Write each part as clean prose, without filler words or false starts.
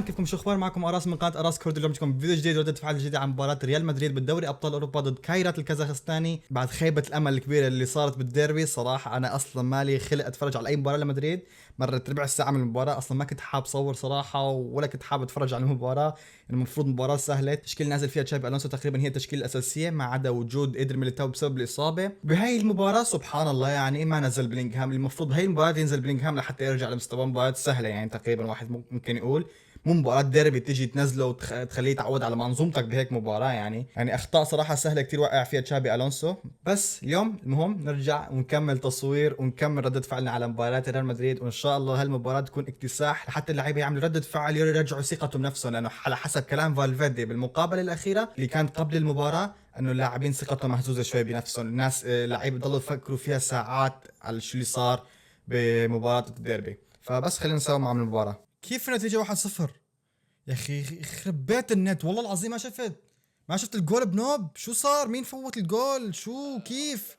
كيفكم؟ شو اخبار؟ معكم اراس من قناه اراس كورد. اليوم جبتكم فيديو جديد وردة فعل جديده عن مباراه ريال مدريد بالدوري ابطال اوروبا ضد كايرات الكازاخستاني. بعد خيبه الامل الكبيره اللي صارت بالديربي، صراحه انا اصلا مالي خلق اتفرج على اي مباراه لمدريد. مرت ربع ساعه من المباراه، اصلا ما كنت حاب صور صراحه ولا كنت حاب اتفرج على المباراه. المفروض مباراه سهله، تشكيل نازل فيها تشابي الونسو تقريبا هي التشكيله الاساسيه ما عدا وجود إيدر ميليتاو بسبب الاصابه. بهاي المباراه سبحان الله يعني ما نزل بلينغهام، المفروض بهاي المباراه ينزل بلينغهام لحتى يرجع لمستوى مباراه سهله، يعني تقريبا واحد ممكن يقول مو مباراة ديربي تيجي تنزله وتخليه يتعود على منظومتك بهيك مباراة. يعني اخطاء صراحة سهلة كتير وقع فيها تشابي الونسو. بس اليوم المهم نرجع ونكمل تصوير ونكمل ردة فعلنا على مباراة ريال مدريد، وان شاء الله هالمباراة تكون اكتساح لحتى اللعيبة يعملوا ردة فعل يرجعوا ثقتهم بنفسهم، لانه على حسب كلام فالفيردي بالمقابلة الأخيرة اللي كانت قبل المباراة انه اللاعبين ثقتهم مهزوزة شوي بنفسهم. الناس اللعيبة ضلوا يفكروا فيها ساعات على شو اللي صار بمباراة الديربي. فبس خلينا نسوي مع المباراة. كيف النتيجة 1-0؟ يا اخي يخرب بيت النت، والله العظيم ما شفت الجول بنوب. شو صار؟ مين فوت الجول؟ شو كيف؟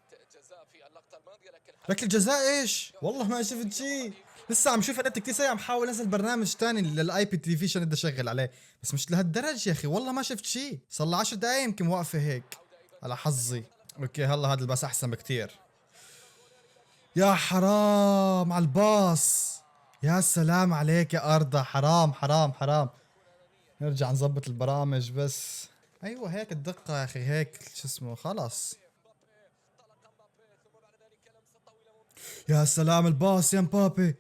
ركله جزاء ايش؟ والله ما شفت شيء. لسه عم شوف النت كثير سريع، عم حاول انزل برنامج ثاني للاي بي تي في عشان بدي اشغل عليه، بس مش لهالدرجه يا اخي. والله ما شفت شيء، صار لي 10 دقايق يمكن واقفه هيك على حظي. اوكي هلا هذا الباص احسن بكثير. يا حرام على الباص، يا سلام عليك يا أرضا، حرام حرام حرام. نرجع نظبط البرامج بس. ايوه هيك الدقة يا اخي، هيك شو اسمه خلص. يا سلام الباص يا مبابي،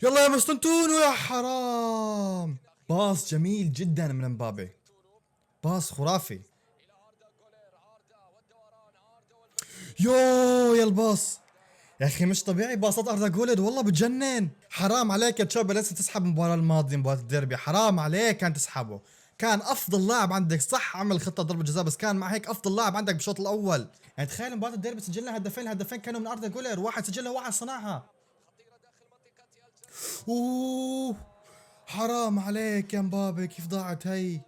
يلا يا مستنتونو، يا حرام. باص جميل جدا من مبابي، باص خرافي. يو يا الباص يا اخي مش طبيعي، باصات اردا جولر والله بتجنن. حرام عليك يا تشابي، لسه تسحب المباراه الماضيه مباراه الديربي، حرام عليك كان تسحبه. كان افضل لاعب عندك، صح عمل خطه ضربه جزاء بس كان مع هيك افضل لاعب عندك بالشوط الاول. يعني تخيل مباراه الديربي سجلنا هدفين، الهدفين كانوا من اردا جولر، واحد سجلها وواحد صنعها. اوه حرام عليك يا مبابي، كيف ضاعت هي؟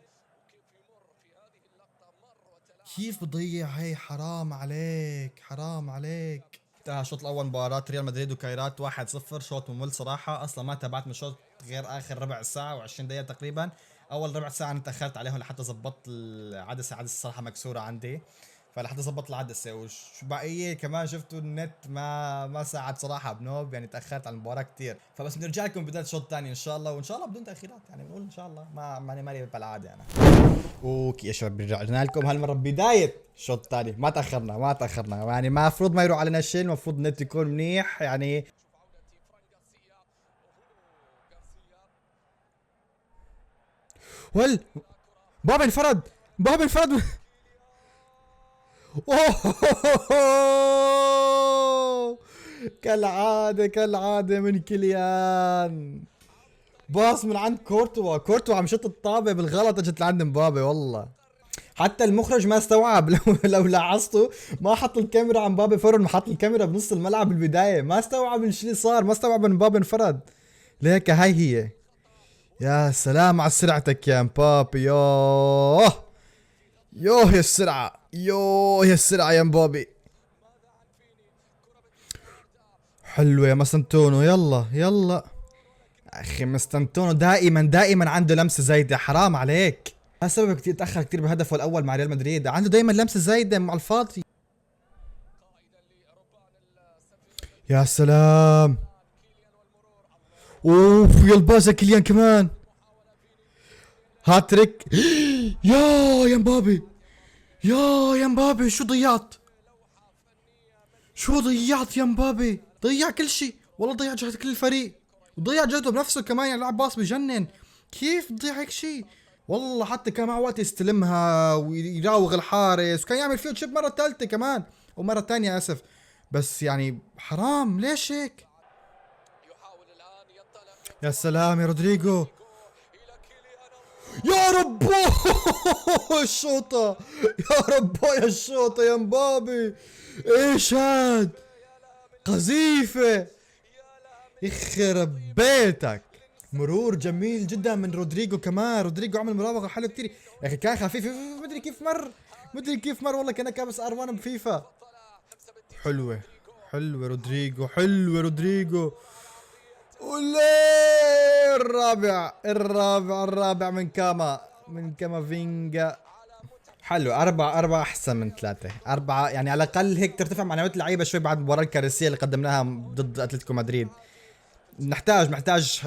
كيف بتضيع هي؟ حرام عليك حرام عليك. انتهى الشوط الاول مباراة ريال مدريد وكايرات 1-0. شوط ممل صراحة، اصلا ما تابعت من الشوط غير اخر ربع ساعة و20 دقيقة تقريبا. اول ربع ساعة انا تاخرت عليهم لحتى زبطت العدسة صراحة مكسورة عندي، فلحتى زبطت العدسة. وبقية كمان شفتوا النت ما ساعد صراحة بنوب، يعني تاخرت على المباراة كتير. فبس بنرجع لكم بداية الشوط الثاني ان شاء الله، وان شاء الله بدون تاخيرات، يعني بنقول ان شاء الله ما ماني بالعادة انا. اوكي يا شباب رجعنا لكم هالمره بدايه الشوط الثاني، ما تاخرنا يعني ما المفروض ما يروح علينا شيء، المفروض النت يكون منيح يعني. ول بابا انفرد، بابا انفرد. أوه! كالعاده من كيليان، باص من عند كورتوا عم شط الطابه بالغلط، اجت لعند مبابي. والله حتى المخرج ما استوعب. لو لاحظتوا ما حط الكاميرا عن مبابي فرن، حط الكاميرا بنص الملعب بالبدايه، ما استوعب الشيء اللي صار، ما استوعب ان مبابي انفرد. ليك هاي هي. يا سلام على سرعتك يا مبابي، يوه يا السرعه، يوه يا السرعه يا مبابي. حلوه يا مستنتونو، يلا يلا. اخي مستنتونو دائما عنده لمسه زايده، حرام عليك. هذا سبب كتير تاخر كتير بهدفه الاول مع ريال مدريد، عنده دائما لمسه زايده مع الفاضي. يا سلام، اوف يا الباشا كليان كمان. هاتريك. يا مبابي، يا مبابي شو ضيعت؟ شو ضيعت يا مبابي؟ ضيع كل شيء، والله ضيع جهد كل الفريق وضيع جهده بنفسه كمان، يعني لعب باص بجنن. كيف تضيع هيك شيء؟ والله حتى كان معه وقت يستلمها ويراوغ الحارس، وكان يعمل فيه تشيب مرة ثالثة كمان ومرة ثانية اسف. بس يعني حرام، ليش هيك؟ يا سلام يا رودريجو، يا ربو. الشوطة، يا ربو يا الشوطة يا مبابي، ايش هاد؟ قذيفة، يخرب بيتك. مرور جميل جدا من رودريجو كمان، رودريجو عمل مراوغة حلوة كتير يا اخي، كان خفيف. مدري كيف مر، والله كان كابس ار1 بفيفا. حلوة حلوة رودريجو، حلوة رودريجو. وليه الرابع من كامافينجا. حلو، أربعة أحسن من ثلاثة. أربعة يعني على الأقل هيك ترتفع معنويات اللعيبة شوي بعد المباراة الكارثية اللي قدمناها ضد أتلتيكو مدريد. محتاج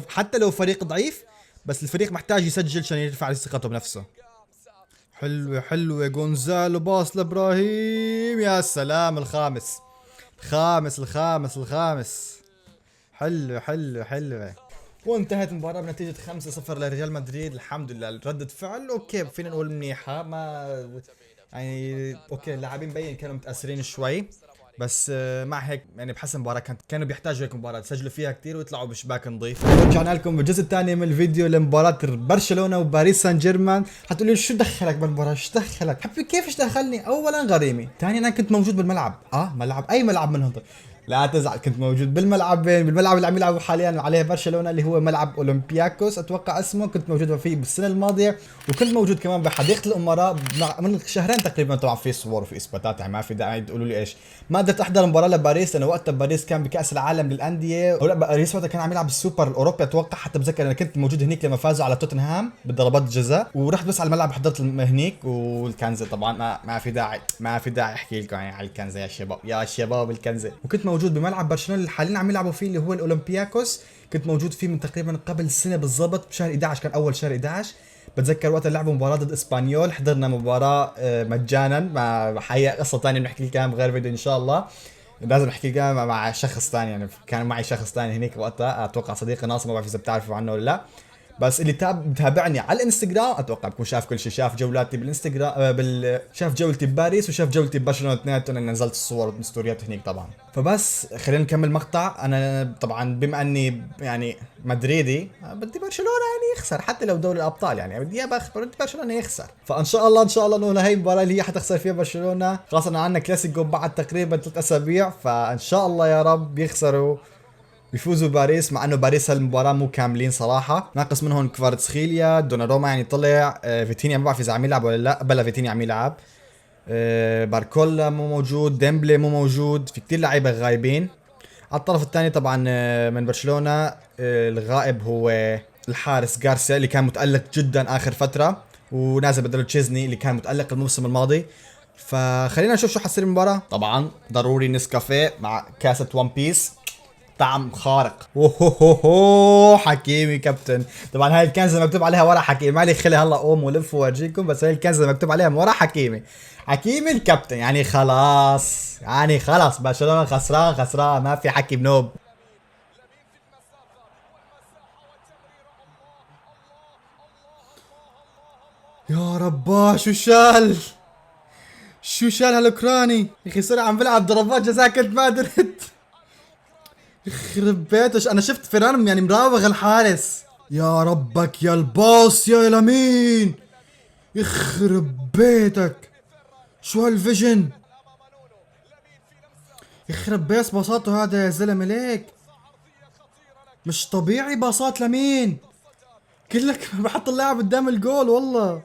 حتى لو فريق ضعيف، بس الفريق محتاج يسجل عشان يرفع ثقته بنفسه. حلوة جونزالو، باص لابراهيم، يا سلام. الخامس. حلوة. وانتهت المباراة بنتيجة 5-0 لريال مدريد. الحمد لله. ردة فعل اوكي، فينا نقول منيحة. ما يعني اوكي، اللاعبين مبين كانوا متأثرين شوي، بس مع هيك يعني بحسن مباراة كانوا بيحتاجوا هيك مباراة يسجلوا فيها كتير ويطلعوا بشباك نظيف. رجعنا لكم بالجزء الثاني من الفيديو لمباراة برشلونة وباريس سان جيرمان. حتقولوا لي شو دخلك بالمباراة؟ شو دخلك حبيبي؟ كيف ايش دخلني؟ اولا غريمي، ثانيا انا كنت موجود بالملعب. ملعب اي ملعب منهم؟ طيب لا تزعل، كنت موجود بالملعب اللي عم يلعبوا حاليا عليه برشلونه، اللي هو ملعب اولمبياكوس اتوقع اسمه. كنت موجود فيه بالسنه الماضيه، وكنت موجود كمان بحديقه الامراء من شهرين تقريبا. طبعا في صور وفي اثباتات، يعني ما في داعي تقولوا لي ايش. ما قدرت احضر مباراه لباريس لانه وقتها باريس كان بكاس العالم للانديه، او لا باريس وقتها كان عم يلعب السوبر الاوروبي اتوقع. حتى بتذكر انا كنت موجود هنيك لما فازوا على توتنهام بضربات الجزاء، ورحت بس على الملعب حضرت هنيك. والكنزه طبعا ما في داعي احكي لكم يعني على الكنزه يا شباب الكنزه. وكنت موجود بملعب برشلونه اللي حاليا عم يلعبوا فيه اللي هو الاولمبياكوس. كنت موجود فيه من تقريبا قبل سنه بالضبط بشهر 11، كان اول شهر 11. بتذكر وقت لعبوا مباراة ضد اسبانيول، حضرنا مباراة مجانا. مع حقيقة قصة ثانية بنحكي لكم بغير فيديو ان شاء الله. لازم احكي لكم مع شخص ثاني، يعني كان معي شخص ثاني هنيك وقتها، اتوقع صديقي ناصر، ما بعرف اذا بتعرفوا عنه ولا لا. بس اللي بتابعني على الانستغرام اتوقع بكون شاف كل شيء. شاف جولاتي بالانستغرام شاف جولتي بباريس وشاف جولتي ببرشلونه اثنيناتهم. انا نزلت الصور والستوريات هنيك طبعا. فبس خلينا نكمل مقطع. انا طبعا بما اني يعني مدريدي بدي برشلونه يعني يخسر، حتى لو دوري الابطال يعني بدي بدي برشلونه يخسر. فان شاء الله انه هي المباراه اللي هي حتخسر فيها برشلونه. خاصه عندنا كلاسيكو بعد تقريبا 3 اسابيع، فان شاء الله يا رب يخسروا بيفوزوا باريس. مع انه باريس هالمباراه مو كاملين صراحه، ناقص منهم كفاراتسخيليا، دوناروما يعني طلع، فيتينيا ما بعرف اذا عم يلعب ولا لا. بلا فيتينيا عم يلعب، باركولا مو موجود، ديمبلي مو موجود، في كتير لعيبه غايبين. على الطرف الثاني طبعا من برشلونه الغائب هو الحارس غارسيا اللي كان متالق جدا اخر فتره، ونازل بدله تشيزني اللي كان متالق الموسم الماضي. فخلينا نشوف شو حتصير المباراه. طبعا ضروري نسكافيه مع كاسه وان بيس، طعم خارق. اوه حكيمي كابتن. طبعا هاي الكنزه مكتوب عليها ورا حكيمي، مالي خلي هلا قوم ولف وارجيكم، بس هاي الكنزه مكتوب عليها من ورا حكيمي الكابتن. يعني خلاص برشلونه خسران ما في حكي بنوب. يا رباه شو شال هالاوكراني يا اخي. صار عم بلعب ضربات جزاء كنت ما درت. يخرب بيتش، انا شفت فيران يعني مراوغ الحارس. يا ربك يا الباص يا لمين، يخرب بيتك. شو هالفيجن، يخرب بيس باصاته هذا يا زلمه. ليك مش طبيعي باصات لمين، كلك بحط اللاعب قدام الجول والله.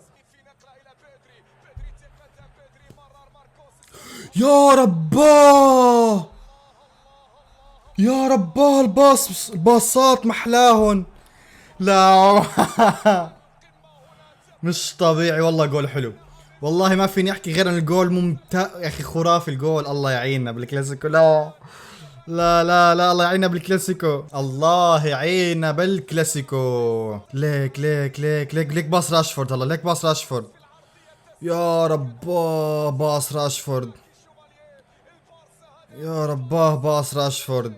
يا رباه الباصات محلاهن. لا مش طبيعي والله. جول حلو والله، ما فيني احكي غير عن الجول. ممتاز يا اخي، خرافي الجول. الله يعيننا بالكلاسيكو. لا الله يعيننا بالكلاسيكو، الله يعيننا بالكلاسيكو. ليك باص راشفورد. هلا ليك باص راشفورد. يا رباه باص راشفورد. يا رباه باص راشفورد.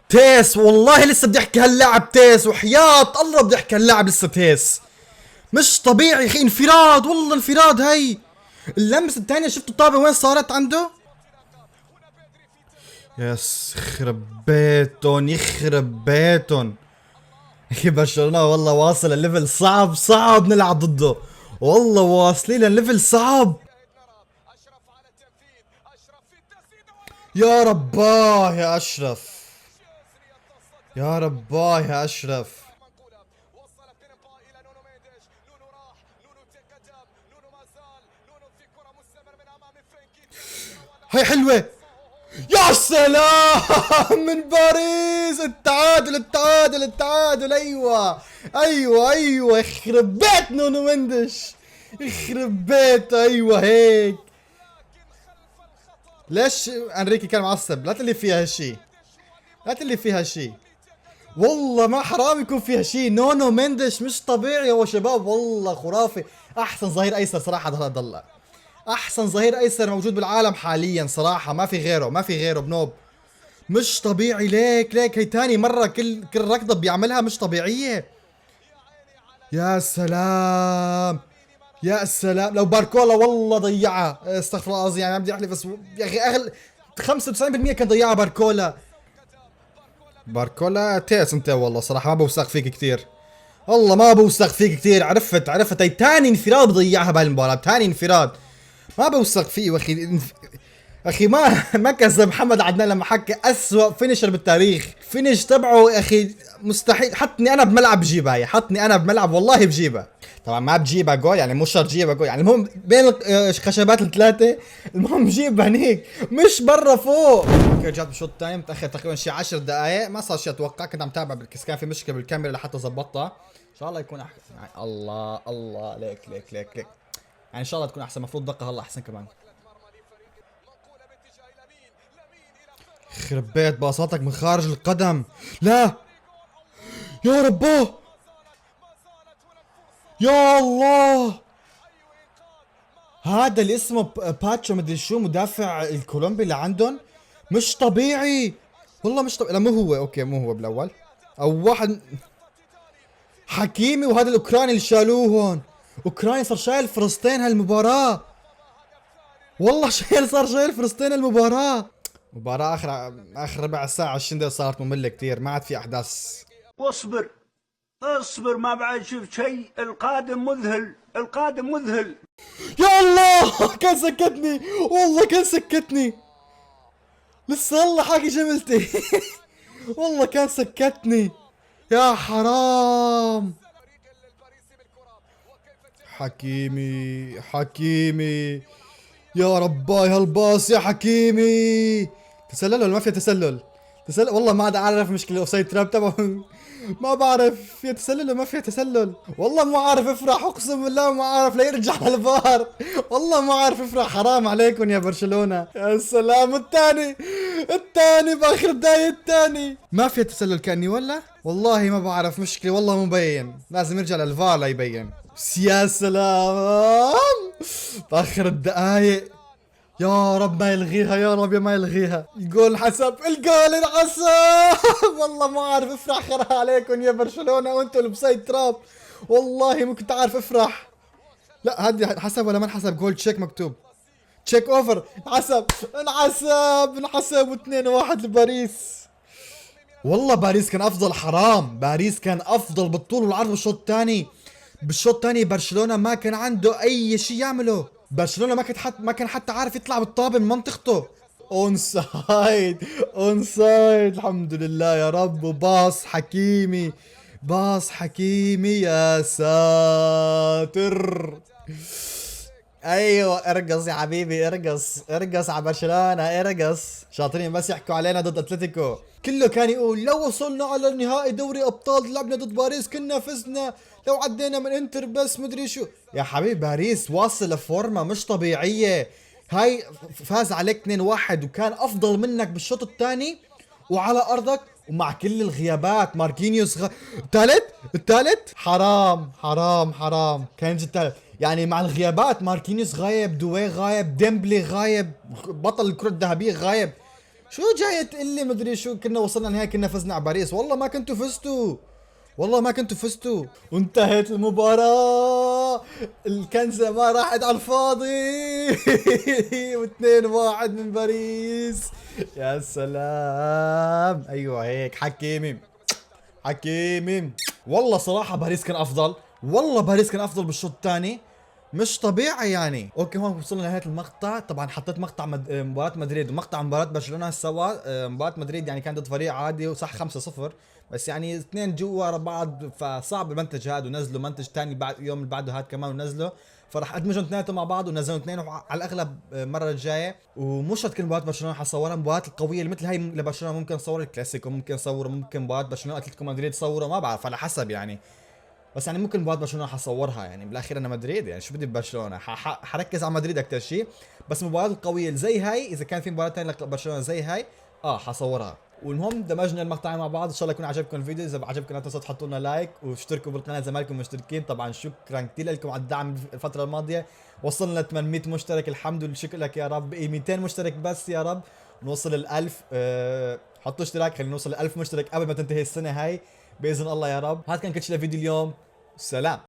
تيس والله لسه بدي احكي هاللاعب تيس، وحياة الله بدي احكي هاللاعب لسه تيس. مش طبيعي يا اخي، انفراد والله انفراد. هي اللمسة الثانية شفتوا الطابة وين صارت عنده. يس يخرب بيتون. اخي برشلونة والله واصل الليفل صعب نلعب ضده. والله واصلين لليفل صعب. يا رباه يا اشرف، يا رباه يا اشرف. هاي حلوة. يا سلام من باريس، التعادل التعادل التعادل. ايوه ايوه ايوه، يخرب بيت نونو مندش، يخرب بيت. ايوه هيك. ليش انريكي كان معصب؟ لا تقلي فيها هالشي، لا تقلي فيها شي. والله ما حرام يكون فيها شي. نونو مندش مش طبيعي يا شباب، والله خرافي. احسن ظهير ايسر صراحه هذا الله، احسن ظهير ايسر موجود بالعالم حاليا صراحه، ما في غيره، ما في غيره بنوب. مش طبيعي. ليك ليك هي تاني مرة كل ركضة بيعملها مش طبيعية. يا سلام يا سلام. لو باركولا والله ضيعها، استغفر الله العظيم، يعني ما بدي احلف بس يا اخي 95% كان ضيعها باركولا. باركولا تيس انت، والله صراحة ما بوثق فيك كثير، والله ما بوثق فيك كثير. عرفت هي تاني انفراد بضيعها بهالمباراة، تاني انفراد. ما بوثق فيه يا اخي. اخي ما كذب محمد عدنان لما حكى اسوأ فينيشر بالتاريخ. فينيش تبعه يا اخي مستحيل. حطني انا بملعب بجيبها، هي حطني انا بملعب والله بجيبها. طبعا ما بجيبها جول، يعني مو شرط جيبها جول، يعني المهم بين الخشبات الثلاثه، المهم جيبها هنيك مش برا فوق. اوكي رجعت بالشوط الثاني متاخر تقريبا شي 10 دقائق، ما صار شيء اتوقع، كنت عم تابع بس كان في مشكله بالكاميرا لحتى ظبطتها. ان شاء الله يكون احسن يعني. الله الله ليك ليك ليك ليك، يعني ان شاء الله تكون احسن. المفروض دقه هلا احسن كمان. يخرب بيت باصاتك من خارج القدم. لا يا رباه، يا الله. هذا اللي اسمه باتشو مدري شو، مدافع الكولومبي اللي عندهم، مش طبيعي والله، مش طبيعي. لا مو هو، اوكي مو هو بالاول، او واحد. حكيمي وهذا الاوكراني اللي شالوه هون. اوكراني صار شايل فلسطين هالمباراة، والله صار شايل فلسطين المباراة. مباراة اخر ربع ساعة 20 دقيقة صارت مملة كثير، ما عاد في احداث. واصبر اصبر، ما بعد شفت شيء. القادم مذهل، القادم مذهل. يا الله كان سكتني، والله كان سكتني. لسه والله حاكي جملتي والله كان سكتني. يا حرام. حكيمي حكيمي، يا رباي هالباص يا حكيمي. تسلل ولا ما فيها تسلل؟ تسلل والله ما عاد اعرف مشكلة الاوفسايد تراب تبعهم ما بعرف فيها تسلل ولا ما فيها تسلل. والله ما عارف افرح، اقسم بالله ما عارف ليرجع للفار. والله ما عارف افرح، حرام عليكم يا برشلونة. يا سلام الثاني، الثاني باخر دقايق الثاني ما فيها تسلل كأني، ولا والله ما بعرف مشكلة، والله مبين، لازم يرجع للفار ليبين. يا سلام باخر الدقايق. يا رب ما يلغيها، يا رب يا ما يلغيها. الجول حسب، الجول انحسب والله ما عارف افرح، خرا عليكم يا برشلونة وانتم البسايد تراب، والله ما كنت عارف افرح. لا هدي حسب ولا ما انحسب؟ جول تشيك مكتوب، تشيك اوفر. انحسب انحسب 2-1 لباريس. والله باريس كان افضل، حرام. باريس كان افضل بالطول والعرض بالشوط الثاني. بالشوط الثاني برشلونة ما كان عنده اي شيء يعمله. برشلونة ما كان حتى عارف يطلع بالطابة من منطقته. اون سايد، اون سايد، الحمد لله يا رب. وباص حكيمي، باص حكيمي، يا ساتر. ايوه ارقص يا حبيبي، ارقص ارقص على برشلونة، ارقص. شاطرين بس يحكوا علينا ضد اتلتيكو. كله كان يقول لو وصلنا على نهائي دوري ابطال لعبنا ضد باريس كنا فزنا، لو عدينا من انتر بس مدري شو. يا حبيبي باريس واصل لفورمة مش طبيعية. هاي فاز عليك 2-1 وكان افضل منك بالشوط الثاني وعلى ارضك ومع كل الغيابات. ماركينيوس الثالث حرام حرام حرام. كان الثالث يعني مع الغيابات، ماركينيوس غايب، دوي غايب، ديمبلي غايب، بطل الكرة الذهبية غايب. شو جاي تقول لي مدري شو كنا وصلنا نهائي كنا فزنا على باريس؟ والله ما كنتوا فزتوا، والله ما كنتوا فزتوا. وانتهت المباراة، الكنزة ما راحت على الفاضي و2-1 من باريس. يا سلام. ايوه هيك حكيمي، حكيمي. والله صراحة باريس كان افضل، والله باريس كان افضل بالشوط الثاني. مش طبيعي يعني. اوكي هون وصلنا لنهايه المقطع. طبعا حطيت مقطع مباراه مدريد ومقطع مباراه برشلونه سوا. مباراه مدريد يعني كانت ضد فريق عادي وصح 5-0، بس يعني اثنين جوا ورا بعض، فصعب المنتج هذا، ونزلوا منتج ثاني بعد يوم اللي بعده هذا كمان ونزله، فراح ادمجهم اثنيناتهم مع بعض ونزلوا اثنين على الاغلب المره الجايه. ومش شرط كل مباراه برشلونه حصورها، المباريات القويه اللي مثل هاي لبرشلونه ممكن نصور الكلاسيكو، ممكن نصور، ممكن مباراه برشلونه اتلتيكو مدريد صوروا، ما بعرف على حسب يعني. بس يعني ممكن مباراه برشلونه حصورها، يعني بالاخير انا مدريد، يعني شو بدي ببرشلونه، حركز على مدريد اكثر شيء. بس المباريات القويه اللي زي هاي، اذا كان في مباراه ثانيه لبرشلونه زي هاي حصورها. والمهم دمجنا المقطعين مع بعض. ان شاء الله يكون عجبكم الفيديو. اذا عجبكم لا تنسوا تحطوا لنا لايك واشتركوا بالقناه اذا ما لكم مشتركين. طبعا شكرا كثير لكم على الدعم الفتره الماضيه، وصلنا ل 800 مشترك الحمد لله، شكرا لك يا رب. 200 مشترك بس يا رب نوصل ال 1000. حطوا اشتراك، خلينا نوصل ل 1000 مشترك قبل ما تنتهي السنه هاي باذن الله يا رب. هذا كان كل شيء لفيديو اليوم. سلام.